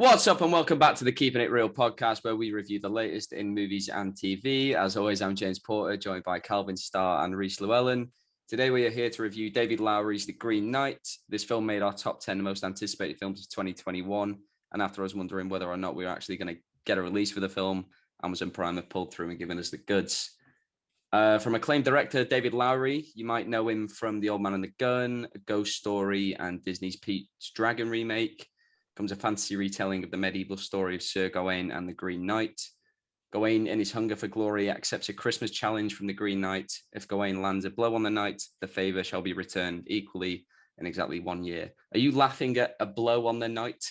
What's up and welcome back to the Keeping It Real podcast where we review the latest in movies and TV. As always, I'm James Porter, joined by Calvin Starr and Rhys Llewellyn. Today we are here to review David Lowery's The Green Knight. This film made our top 10 most anticipated films of 2021. And after us wondering whether or not we were actually going to get a release for the film, Amazon Prime have pulled through and given us the goods. From acclaimed director David Lowery, you might know him from The Old Man and the Gun, A Ghost Story, and Disney's Pete's Dragon remake. Comes a fantasy retelling of the medieval story of Sir Gawain and the Green Knight. Gawain, in his hunger for glory, accepts a Christmas challenge from the Green Knight. If Gawain lands a blow on the knight, the favour shall be returned equally in exactly 1 year. Are you laughing at a blow on the knight?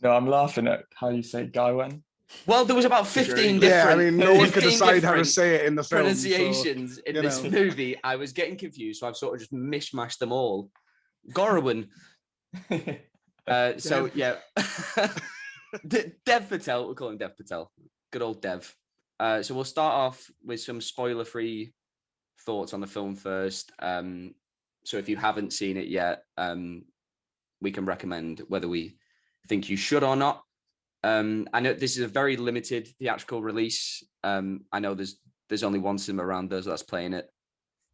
No, I'm laughing at how you say Gawain. Well, there was about 15 different... Yeah, I mean, no one could decide how to say it in the film. Pronunciations in this movie. I was getting confused, so I've sort of just mishmashed them all. Gorwin. So yeah, Dev Patel, we'll call him Dev Patel. Good old Dev. So we'll start off with some spoiler-free thoughts on the film first. So if you haven't seen it yet, we can recommend whether we think you should or not. I know this is a very limited theatrical release. I know there's only one cinema around us that's playing it,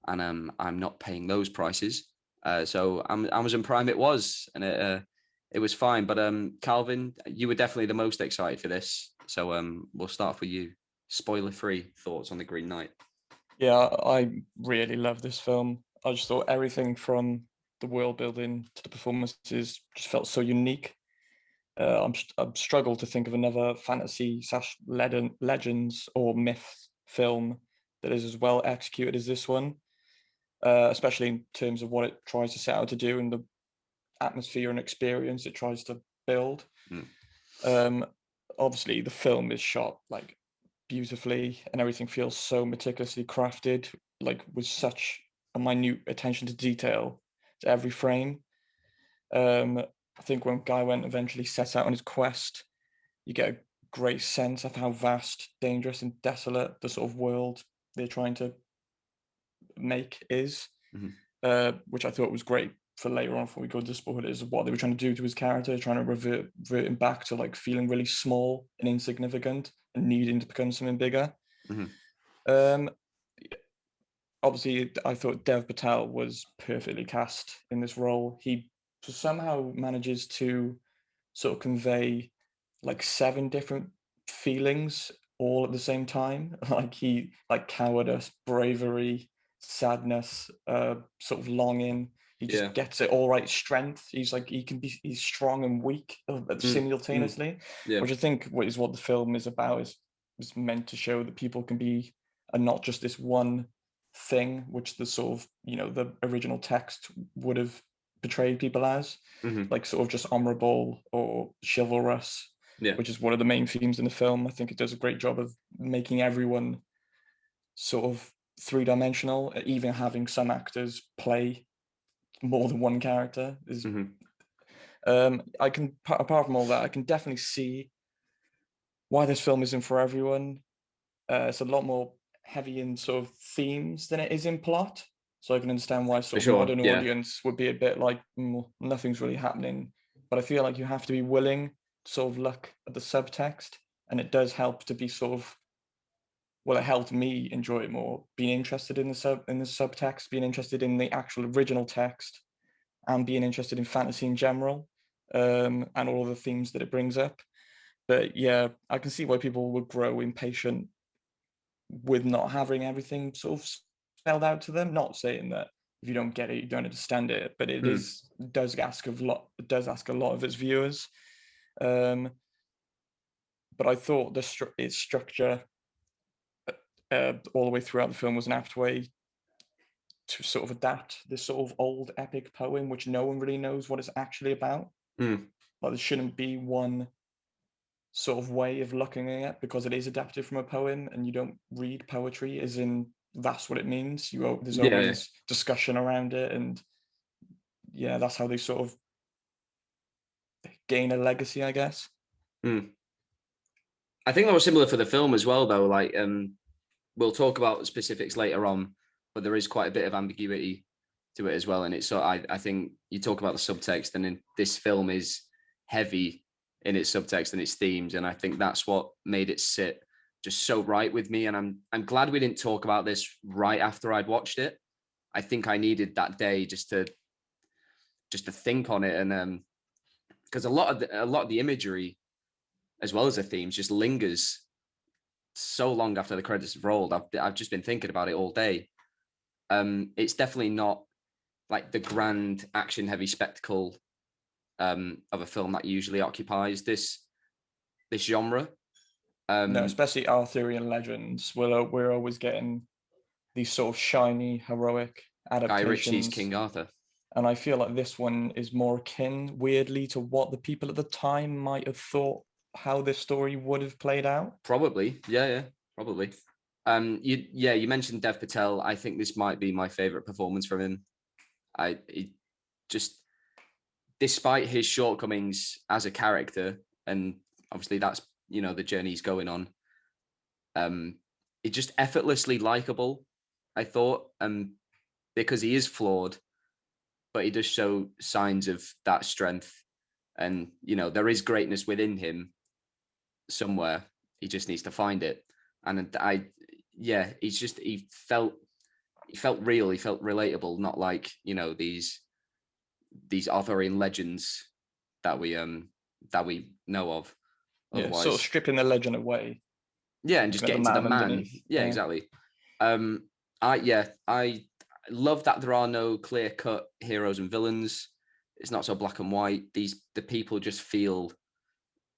and I'm not paying those prices. So Amazon Prime it was, and it was fine, but Calvin, you were definitely the most excited for this. So we'll start off with you. Spoiler-free thoughts on The Green Knight. Yeah, I really love this film. I just thought everything from the world building to the performances just felt so unique. I've struggled to think of another fantasy/legends or myth film that is as well executed as this one, especially in terms of what it tries to set out to do and the atmosphere and experience it tries to build. Obviously the film is shot like beautifully and everything feels so meticulously crafted, like with such a minute attention to detail to every frame. I think when Gawain eventually sets out on his quest, you get a great sense of how vast, dangerous and desolate the sort of world they're trying to make is, which I thought was great for later on, before we go to spoilers, of what they were trying to do to his character, trying to revert him back to like feeling really small and insignificant and needing to become something bigger. Obviously, I thought Dev Patel was perfectly cast in this role. He somehow manages to sort of convey like 7 different feelings all at the same time. Like cowardice, bravery, sadness, sort of longing. He just gets it all right. Strength. He's strong and weak simultaneously, which I think is what the film is about. Is meant to show that people can be, and not just this one thing, which the sort of, the original text would have portrayed people as, like sort of just honorable or chivalrous, which is one of the main themes in the film. I think it does a great job of making everyone sort of 3-dimensional, even having some actors play more than one character is I can, apart from all that, I can definitely see why this film isn't for everyone. It's a lot more heavy in sort of themes than it is in plot, so I can understand why sort of modern audience would be a bit like, nothing's really happening. But I feel like you have to be willing to sort of look at the subtext, and it does help to be sort of, well, it helped me enjoy it more, being interested in the subtext, being interested in the actual original text, and being interested in fantasy in general, and all the themes that it brings up. But yeah, I can see why people would grow impatient with not having everything sort of spelled out to them. Not saying that if you don't get it, you don't understand it, but it does ask a lot of its viewers. But I thought its structure all the way throughout the film was an apt way to sort of adapt this sort of old epic poem, which no one really knows what it's actually about. Like there shouldn't be one sort of way of looking at it, because it is adapted from a poem, and you don't read poetry as in that's what it means. There's always discussion around it, and that's how they sort of gain a legacy, I guess. I think that was similar for the film as well, though. Like, we'll talk about specifics later on, but there is quite a bit of ambiguity to it as well. And it's so I think you talk about the subtext, and then this film is heavy in its subtext and its themes, and I think that's what made it sit just so right with me. And I'm glad we didn't talk about this right after I'd watched it. I think I needed that day just to think on it, and because a lot of the imagery as well as the themes just lingers so long after the credits have rolled. I've just been thinking about it all day. It's definitely not like the grand action heavy spectacle of a film that usually occupies this genre. No, especially Arthurian legends. We're always getting these sort of shiny, heroic adaptations. Guy Ritchie's King Arthur. And I feel like this one is more akin, weirdly, to what the people at the time might have thought how this story would have played out. Probably, yeah, probably. You mentioned Dev Patel. I think this might be my favorite performance from him. Just, despite his shortcomings as a character, and obviously that's the journey he's going on. It's just effortlessly likable, I thought, because he is flawed, but he does show signs of that strength, and there is greatness within him somewhere. He just needs to find it, and he felt real, he felt relatable, not like these Arthurian legends that we know of. Otherwise, sort of stripping the legend away. Yeah, and just getting to the man. Yeah, exactly. I love that there are no clear-cut heroes and villains. It's not so black and white. The people just feel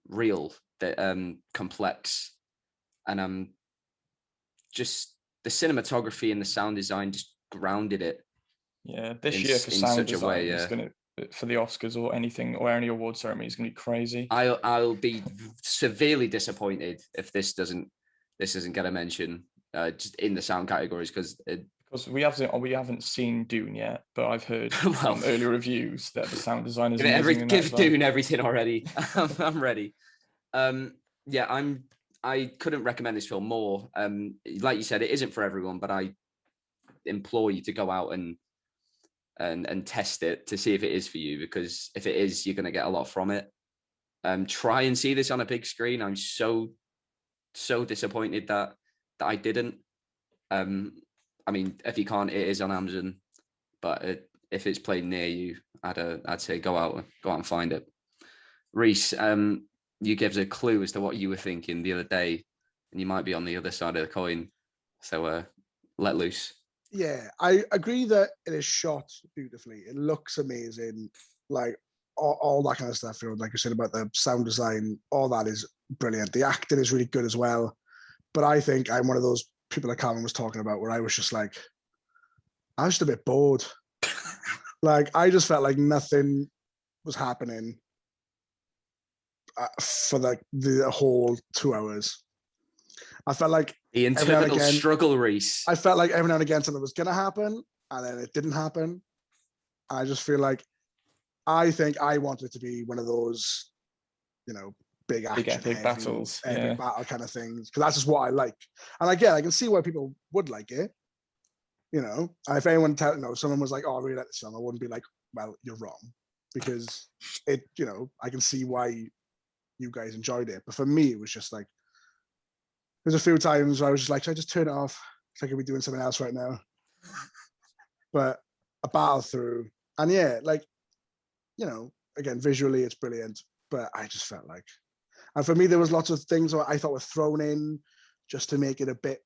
real, complex, and just the cinematography and the sound design just grounded it. Yeah, this year for sound design is going to, for the Oscars or anything or any award ceremony, is going to be crazy. I'll be severely disappointed if this doesn't get a mention just in the sound categories, because we haven't seen Dune yet, but I've heard from early reviews that the sound design is amazing. Give Dune everything already. I'm ready. I couldn't recommend this film more. Like you said, it isn't for everyone, but I implore you to go out and test it to see if it is for you, because if it is, you're going to get a lot from it. Try and see this on a big screen. I'm so disappointed that I didn't. I mean, if you can't, it is on Amazon, but if it's played near you, I'd say go out and find it. Reese, you gave us a clue as to what you were thinking the other day, and you might be on the other side of the coin. So let loose. Yeah, I agree that it is shot beautifully. It looks amazing, like all that kind of stuff. Like I said about the sound design, all that is brilliant. The acting is really good as well. But I think I'm one of those people that Calvin was talking about, where I was just like, I was just a bit bored. Like, I just felt like nothing was happening for the whole 2 hours. I felt like the interminable struggle, Reese. I felt like every now and again something was going to happen, and then it didn't happen. I just feel like, I think I wanted it to be one of those, big action, big battles, epic battle kind of things, because that's just what I like. And again, I can see why people would like it. And if anyone someone was like, "Oh, I really like this film," I wouldn't be like, "Well, you're wrong," because it, I can see why you guys enjoyed it. But for me, it was just like, there's a few times where I was just like, should I just turn it off? I could be doing something else right now. But a battle through, and again, visually it's brilliant, but I just felt like, and for me, there was lots of things that I thought were thrown in just to make it a bit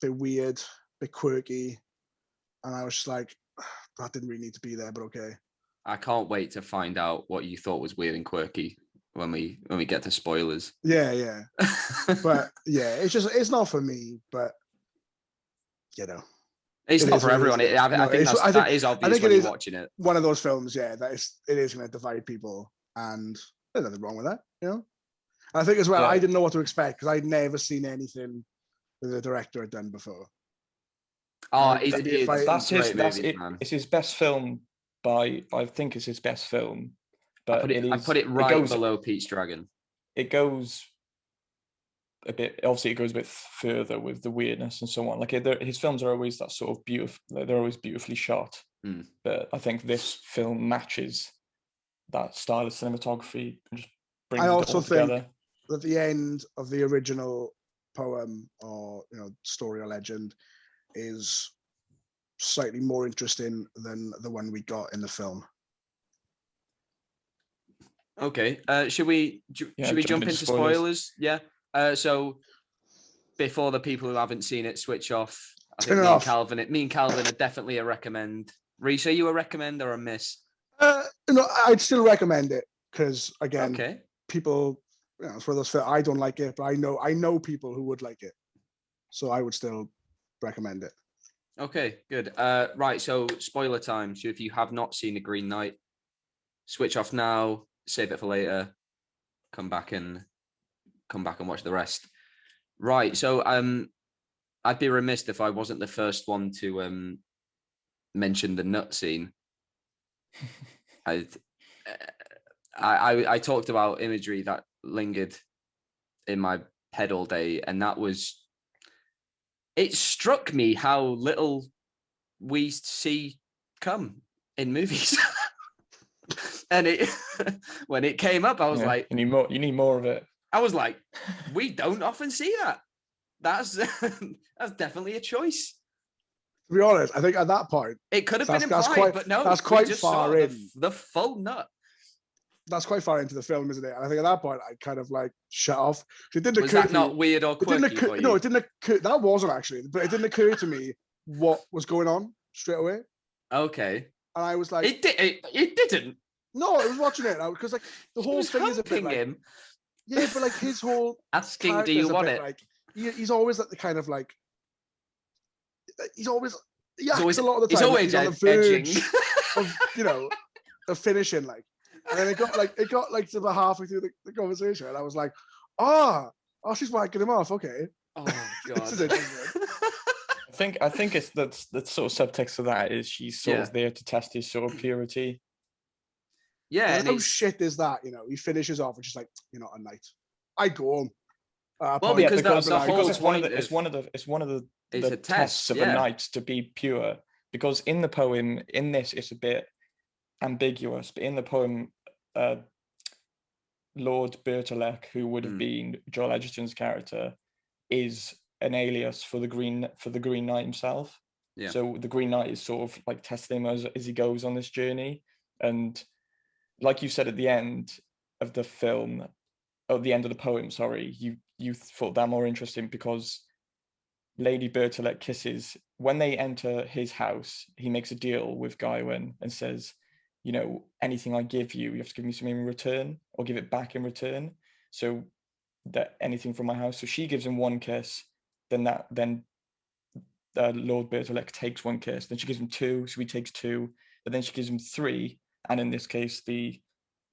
weird, a bit quirky. And I was just like, that didn't really need to be there, but okay. I can't wait to find out what you thought was weird and quirky when we get to spoilers. Yeah. But yeah, it's not for me, but it's not for everyone. I think that is obvious when you're watching it. One of those films, it is going to divide people, and there's nothing wrong with that, And I think as well, I didn't know what to expect, because I'd never seen anything that the director had done before. It's his best film I think it's his best film. But I put it right below Pete's Dragon. It goes a bit, obviously it goes a bit further with the weirdness and so on. Like his films are always that sort of beautiful, they're always beautifully shot. But I think this film matches that style of cinematography just brings I it also all think together. that the end of the original poem or story or legend is slightly more interesting than the one we got in the film. Okay. Should we jump into spoilers? Yeah. So before the people who haven't seen it switch off, I think me and Calvin are definitely a recommend. Reese, are you a recommend or a miss? I'd still recommend it because again, okay, people, it's one of those. I don't like it, but I know people who would like it, so I would still recommend it. Okay, good. Right, so spoiler time. So if you have not seen The Green Knight, switch off now, save it for later, come back and watch the rest. Right, so I'd be remiss if I wasn't the first one to mention the nut scene. I talked about imagery that lingered in my head all day, and it struck me how little we see come in movies. And when it came up, I was like, you need more of it. I was like, we don't often see that. That's definitely a choice. To be honest, I think at that point it could have been implied, but no, that's quite far in the full nut. That's quite far into the film, isn't it? And I think at that point, I kind of like shut off. It didn't Was occur that to not me, weird or quirky for you? No, it didn't occur. That wasn't actually, but it didn't occur to me what was going on straight away. Okay. And I was like, it didn't. No, I was watching it because like the whole thing is a bit like, him. Yeah, but like his whole asking, do you want it? Like he's always at the kind of like he's always a lot of the time. He's always on the verge of of finishing like. And then it got like to about halfway through the conversation, and I was like, she's whacking him off. Okay. Oh god. I think it's that sort of subtext of that is she's sort of there to test his sort of purity. Yeah. No shit is that, he finishes off, which is like, you're not a knight. I go home. Because that's the whole point. It's one of the tests of a knight to be pure. Because in the poem, in this, it's a bit ambiguous, but in the poem, Lord Bertilek, who would have been Joel Edgerton's character, is an alias for the Green Knight himself. Yeah. So the Green Knight is sort of like testing him as he goes on this journey. And like you said at the end of the film, at the end of the poem, sorry, you thought that more interesting because Lady Bertilek kisses, when they enter his house, he makes a deal with Gawain and says, anything I give you, you have to give me something in return or give it back in return. So that anything from my house. So she gives him one kiss, then Lord Bertilek takes one kiss, then she gives him two, so he takes two, but then she gives him three, and in this case, the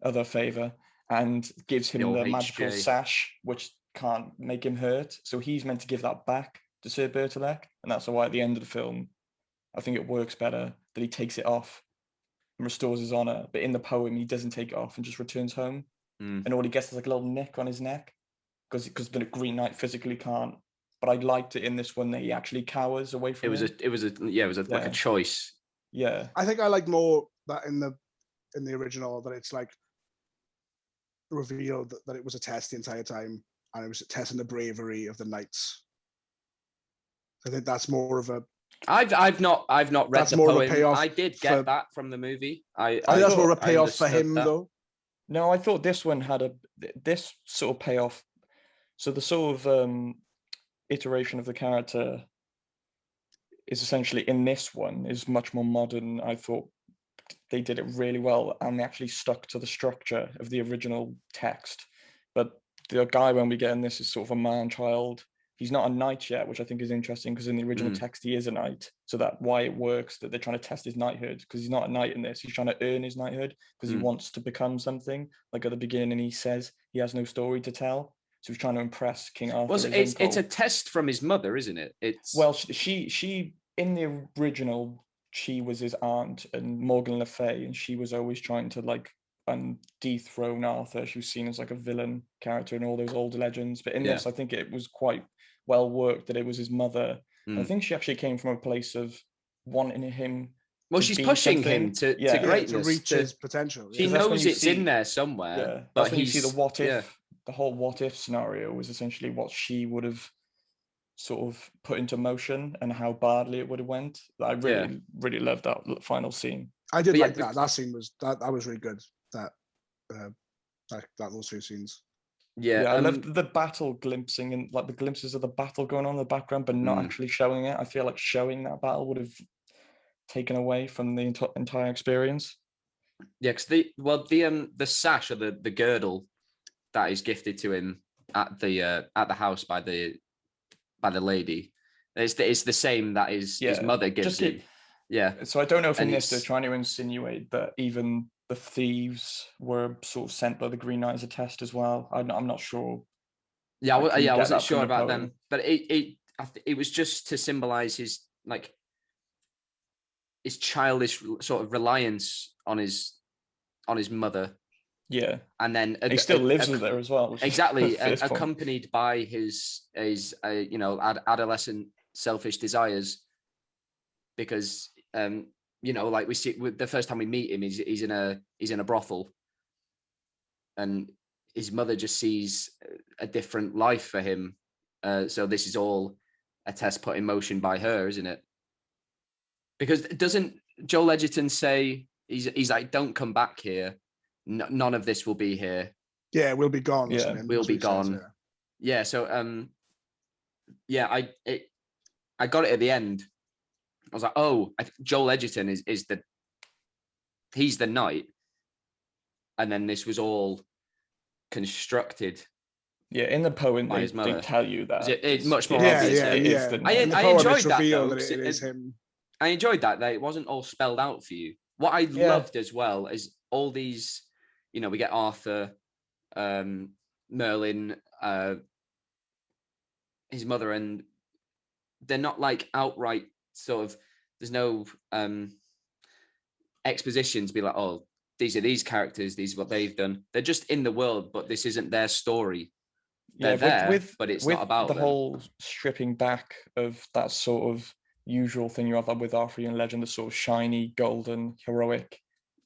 other favor, and gives him the magical sash, which can't make him hurt. So he's meant to give that back to Sir Bertilek, and that's why at the end of the film, I think it works better that he takes it off and restores his honor. But in the poem, he doesn't take it off and just returns home, and all he gets is like a little nick on his neck because the Green Knight physically can't. But I liked it in this one that he actually cowers away from it. It was like a choice. Yeah, I think I like more that in the original, that it's like revealed that it was a test the entire time, and it was testing the bravery of the knights. I think that's more of a. I've not read the poem. I did get that from the movie. I think that's more of a payoff for him, though. No, I thought this one had this sort of payoff. So the sort of iteration of the character is essentially in this one is much more modern. I thought they did it really well, and they actually stuck to the structure of the original text. But the guy when we get in this is sort of a man-child. He's not a knight yet, which I think is interesting because in the original text he is a knight. So that why it works that they're trying to test his knighthood, because he's not a knight in this. He's trying to earn his knighthood because he wants to become something. Like at the beginning, he says he has no story to tell, so he's trying to impress King Arthur. Well, it's a test from his mother, isn't it? She in the original, she was his aunt and Morgan Le Fay, and she was always trying to like dethrone Arthur. She was seen as like a villain character in all those older legends. But in this, I think it was quite well worked that it was his mother. I think she actually came from a place of wanting him Well, to she's be pushing something. him to Yeah, greatness. to reach his potential. She Because that's when knows you it's see- in there somewhere. Yeah, but that's when you see the what if. Yeah. The whole what if scenario was essentially what she would have sort of put into motion and how badly it would have went. I really loved that final scene. I did But yeah, like that. That scene was that was really good. Those two scenes. Yeah, I loved the battle glimpsing and like the glimpses of the battle going on in the background, but not actually showing it. I feel like showing that battle would have taken away from the entire experience. Yeah, because the sash or the girdle that is gifted to him at the house by the lady, it's the same that his mother gives him. Yeah. So I don't know if in And this they're trying to insinuate that even the thieves were sort of sent by the Green Knight as a test as well. I'm not sure. Yeah, I wasn't sure about poem. them, but it was just to symbolize his childish sort of reliance on his mother. Yeah, and then he still lives with her as well. Exactly, accompanied by his adolescent selfish desires, because like we see the first time we meet him, he's in a brothel, and his mother just sees a different life for him. So this is all a test put in motion by her, isn't it? Because doesn't Joel Edgerton say he's like, don't come back here. None of this will be here. Yeah, we'll be gone. Yeah, we'll be gone. Says, yeah. So I got it at the end. I was like, oh, Joel Edgerton is he's the knight, and then this was all constructed. Yeah, in the poem by they tell you that it's much more obvious. Yeah. I enjoyed that though. It is him. I enjoyed that it wasn't all spelled out for you. What I loved as well is all these, we get Arthur, Merlin, his mother, and they're not like outright sort of, there's no exposition to be like, oh, these are these characters, these are what they've done. They're just in the world, but this isn't their story. They're there, but it's not about the them. whole stripping back of that sort of usual thing you have with Arthurian legend, the sort of shiny, golden, heroic,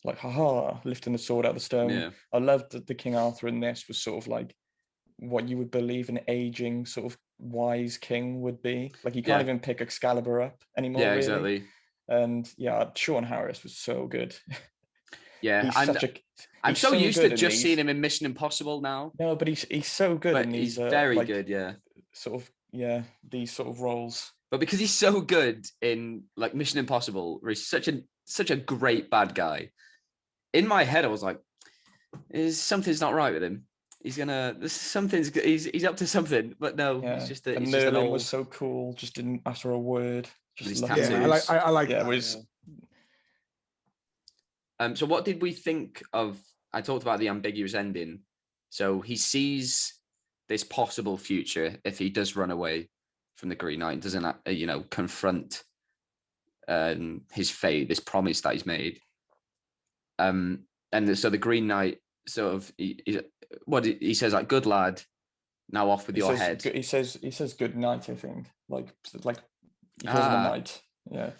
like haha, lifting the sword out of the stone. Yeah. I loved that the King Arthur in this was sort of like what you would believe an aging, sort of wise king would be. Like you can't even pick Excalibur up anymore. Yeah, really. Exactly. And Sean Harris was so good. Yeah, I'm so used to just seeing him in Mission Impossible now. No, but he's so good. But he's very good, yeah. Sort of, these sort of roles. But because he's so good in like Mission Impossible, where he's such a great bad guy, in my head I was like, something's not right with him. He's up to something, but no, he's just and Merlin was so cool, just didn't utter a word. Just I like that. So what did we think of? I talked about the ambiguous ending. So he sees this possible future if he does run away from the Green Knight, doesn't confront his fate, this promise that he's made. So the Green Knight sort of he says, like, good lad, now off with your head. He says good night, I think. Like he calls him a knight. Yeah.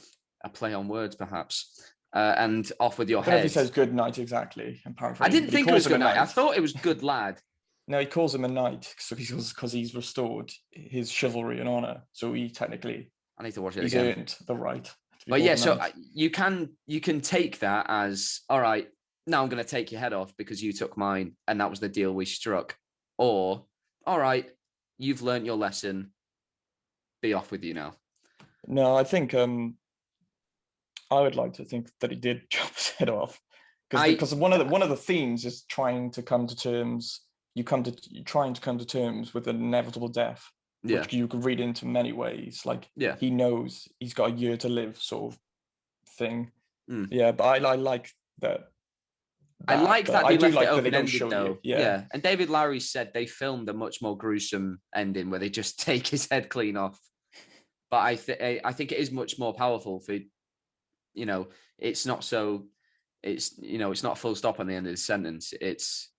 A play on words, perhaps. And off with your head. I don't know if he says good night exactly. I'm paraphrasing. I didn't think it was good night. I thought it was good lad. No, he calls him a knight because he's restored his chivalry and honor. So he technically, I need to watch it he's again. earned the right. But yeah, so you can take that as, all right, now I'm going to take your head off because you took mine, and that was the deal we struck. Or, all right, you've learned your lesson. Be off with you now. No, I think I would like to think that he did chop his head off, because one of the themes is trying to come to terms. Trying to come to terms with an inevitable death, which you could read into many ways. Like he knows he's got a year to live, sort of thing. Yeah, but I like that. I like that they left it open-ended, though. Yeah, and David Lowery said they filmed a much more gruesome ending where they just take his head clean off. But I think it is much more powerful for, it's not so, it's not a full stop on the end of the sentence. It's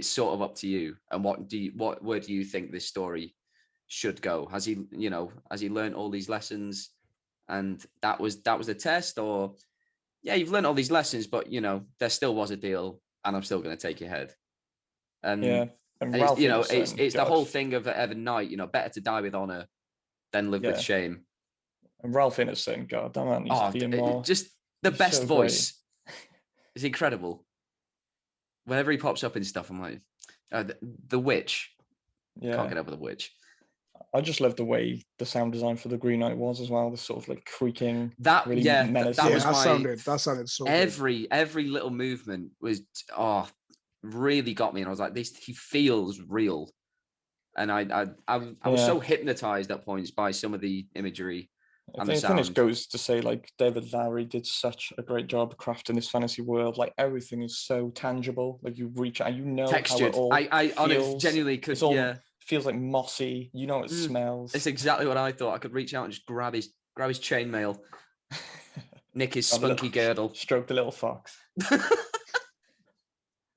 sort of up to you. And where do you think this story should go? Has he learned all these lessons? and that was the test. Or yeah, you've learned all these lessons, but there still was a deal, and I'm still going to take your head. And yeah, and it's, Ralph it's the whole God. thing of a night. Better to die with honor than live with Yeah. shame. And Ralph Ineson, God, that man needs to be in more. Just the He's best so voice. It's incredible. Whenever he pops up in stuff, I'm like, the witch. Yeah. Can't get over the witch. I just love the way the sound design for the Green Knight was as well. The sort of like creaking. That really that was that sounded so every little movement was really got me, and I was like, he feels real. And I was so hypnotized at points by some of the imagery and the sound. I think it goes to say, like, David Lowery did such a great job crafting this fantasy world. Like, everything is so tangible. Like, you reach out, textured. How it all I feels. genuinely could. Feels like mossy. It smells. It's exactly what I thought. I could reach out and just grab his chainmail, nick his spunky girdle, stroke the little fox.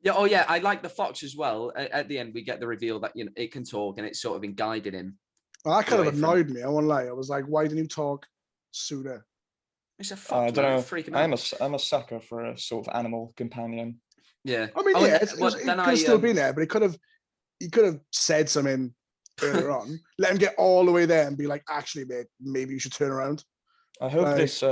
Yeah. Oh, yeah. I like the fox as well. At the end, we get the reveal that it can talk, and it's sort of been guiding him. Well, that kind of annoyed me. I won't lie. I was like, why didn't you talk sooner? It's a fox. I don't know. I'm a sucker for a sort of animal companion. Yeah. I mean, it could have still been there, but he could have said something earlier on. Let him get all the way there and be like, actually, mate, maybe you should turn around. I hope this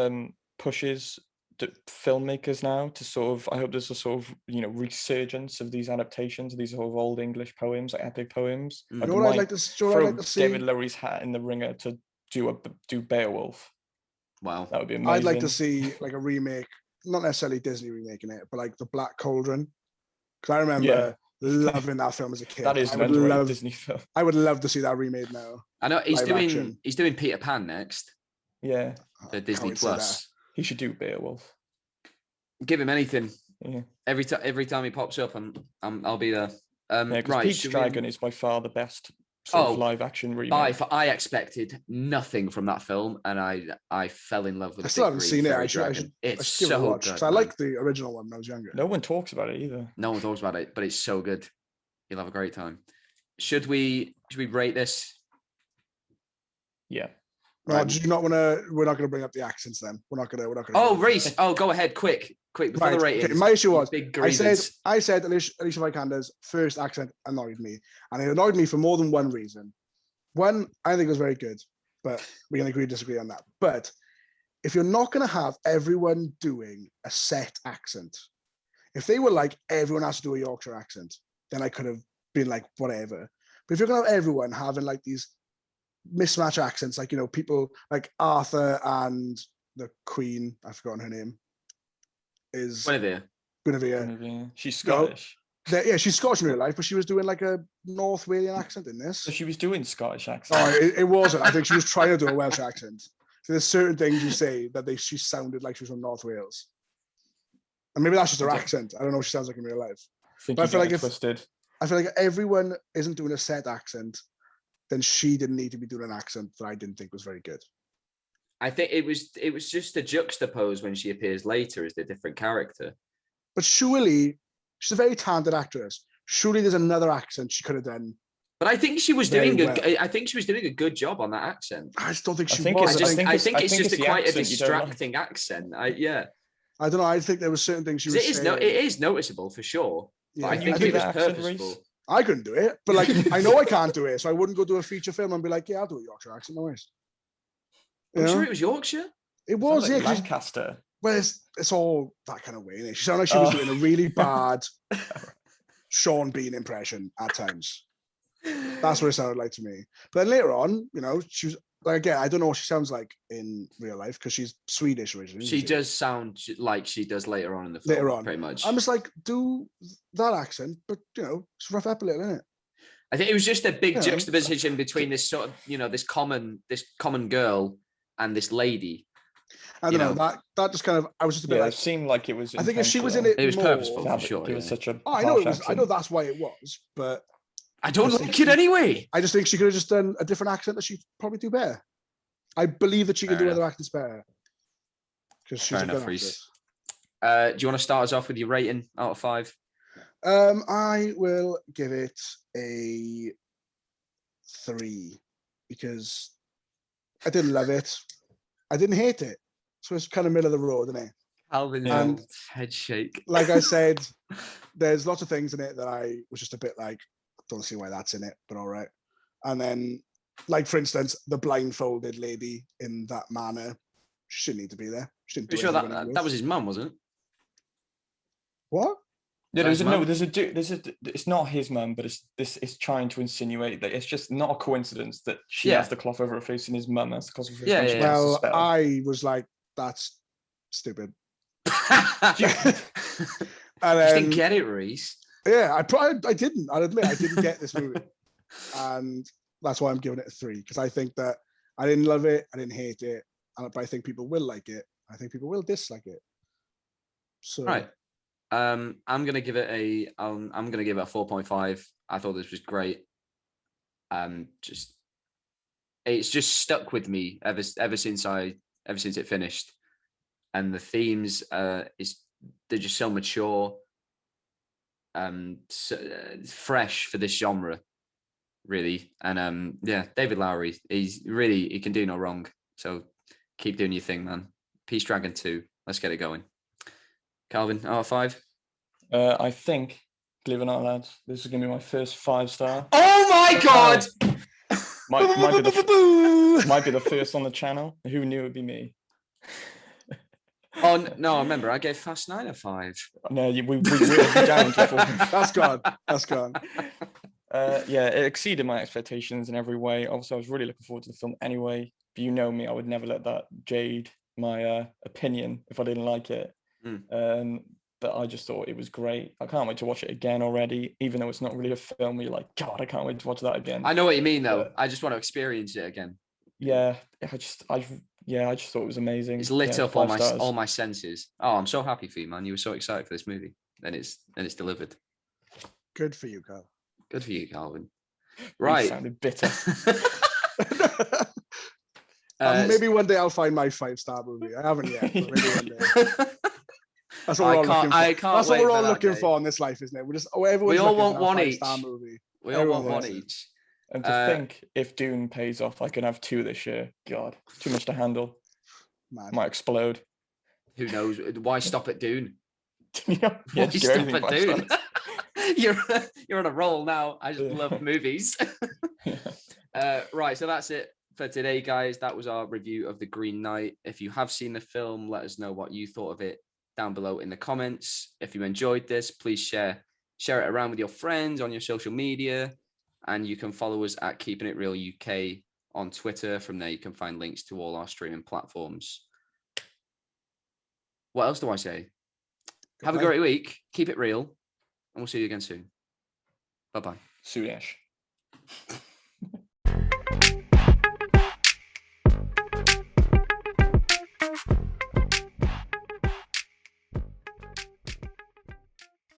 pushes the filmmakers now to I hope there's a sort of resurgence of these adaptations of these sort of old English poems, like epic poems. You know what I'd like to see? David Lowery's hat in the ringer to do Beowulf. Wow, that would be amazing. I'd like to see like a remake, not necessarily Disney remaking it, but like the Black Cauldron, because I remember loving that film as a kid. That is an underrated Disney film. I would love to see that remade now. I know he's doing Peter Pan next. Yeah, for Disney Plus. He should do Beowulf. Give him anything. Yeah. Every time he pops up, I'll be there. Right. Pete's Dragon is by far the best sort of live action remake. I expected nothing from that film, and I fell in love with it. I still haven't seen it. I should it's so good. I like the original one when I was younger. No one talks about it either. No one talks about it, but it's so good. You'll have a great time. Should we rate this? Yeah. Right. Do you not want to? We're not going to bring up the accents then. We're not going to. Oh, Reese! Oh, go ahead, quick before the ratings. Okay, my issue was I said Alicia Vikander's first accent annoyed me, and it annoyed me for more than one reason. One, I think it was very good, but we can agree to disagree on that. But if you're not going to have everyone doing a set accent, if they were like everyone has to do a Yorkshire accent, then I could have been like whatever. But if you're going to have everyone having like these mismatch accents, like people like Arthur and the Queen, I've forgotten her name, is Guinevere. She's Scottish. She's Scottish in real life, but she was doing like a North Walian accent in this. So she was doing Scottish accent. Oh, it wasn't. I think she was trying to do a Welsh accent. So there's certain things you say that she sounded like she was from North Wales, and maybe that's just her accent. I don't know what she sounds like in real life. I feel like if everyone isn't doing a set accent, then she didn't need to be doing an accent that I didn't think was very good. I think it was just a juxtapose when she appears later as the different character. But surely she's a very talented actress. Surely there's another accent she could have done. But I think she was doing a good job on that accent. I just don't think she was. I think it's just quite a distracting accent. I don't know. I think there were certain things she was saying. It is noticeable for sure. Yeah, I think it was purposeful. I couldn't do it, but like I know I can't do it, so I wouldn't go do a feature film and be like, "Yeah, I'll do a Yorkshire accent." No worries. I'm sure it was Yorkshire. It was, like Lancaster. Well, it's all that kind of way. She sounded like she was doing a really bad Sean Bean impression at times. That's what it sounded like to me. But then later on, she was like, again, I don't know what she sounds like in real life because she's Swedish originally. She does sound like she does later on in the film. Later on, pretty much. I'm just like, do that accent, but just rough up a little, innit? I think it was just a big juxtaposition between this sort of, this common girl and this lady. I don't know. That just kind of, I was just a bit like, it seemed like it was. I think if she was in it was more, purposeful for sure. It was such a. I know it was. I know that's why it was, but I don't like it anyway. I just think she could have just done a different accent that she'd probably do better. I believe that she can do other accents better because she's a good actress. Do you want to start us off with your rating out of 5? I will give it a 3 because I didn't love it. I didn't hate it. So it's kind of middle of the road, isn't it? Calvin's And- old head shake. Like I said, there's lots of things in it that I was just a bit like, don't see why that's in it, but all right. And then, like for instance, the blindfolded lady in that manor, she shouldn't need to be there. She didn't do You sure anything that worse. that was his mum, wasn't it? What? Yeah, That's mum? it's not his mum, but it's trying to insinuate that it's just not a coincidence that she Yeah. has the cloth over her face and his mum has the cloth over her face Yeah, when she yeah. casts the Well, spell. I was like, that's stupid. You And just then, didn't get it, Reese. yeah, I didn't. I'll admit I didn't get this movie, and that's why I'm giving it a 3, because I think that I didn't love it, I didn't hate it, but I think people will like it. I think people will dislike it. So Right. I'm gonna give it a 4.5. I thought this was great. It's just stuck with me ever since it finished, and the themes they're just so mature, fresh for this genre, really. And yeah, David Lowery, he can do no wrong. So keep doing your thing, man. Peace Dragon 2. Let's get it going. Calvin, out of 5. I think, believe it or not, lads, this is going to be my first 5-star. Oh my God! Might be the first on the channel. Who knew it'd be me? Oh no! Remember, I gave Fast 9 a 5. No, we whittled you down to 4. that's gone. That's gone. Yeah, it exceeded my expectations in every way. Obviously, I was really looking forward to the film anyway. But you know me, I would never let that jade my opinion if I didn't like it. But I just thought it was great. I can't wait to watch it again already, even though it's not really a film where you're like, God, I can't wait to watch that again. I know what you mean, though. I just want to experience it again. Yeah, I just thought it was amazing. It's lit Yeah, up 5 stars. all my senses. Oh, I'm so happy for you, man. You were so excited for this movie, and it's delivered. Good for you, Carl. Good for you, Calvin. Right, Right. sounded bitter. Maybe one day I'll find my 5-star movie. I haven't yet, but maybe one day. That's what we're all looking for. That's what we're all looking for in this life, isn't it? We all want one each. Movie. We all want one each. And to think, if Dune pays off, I can have 2 this year. God, too much to handle. Man. Might explode. Who knows? Why stop at Dune? Yeah, Why stop at Dune? Stars. You're on a roll now. I just love movies. Right, so that's it for today, guys. That was our review of The Green Knight. If you have seen the film, let us know what you thought of it down below in the comments. If you enjoyed this, please share it around with your friends on your social media, and you can follow us at Keeping It Real UK on Twitter. From there, you can find links to all our streaming platforms. What else do I say? Have a great week. Keep it real, and we'll see you again soon. Bye-bye. Soonish.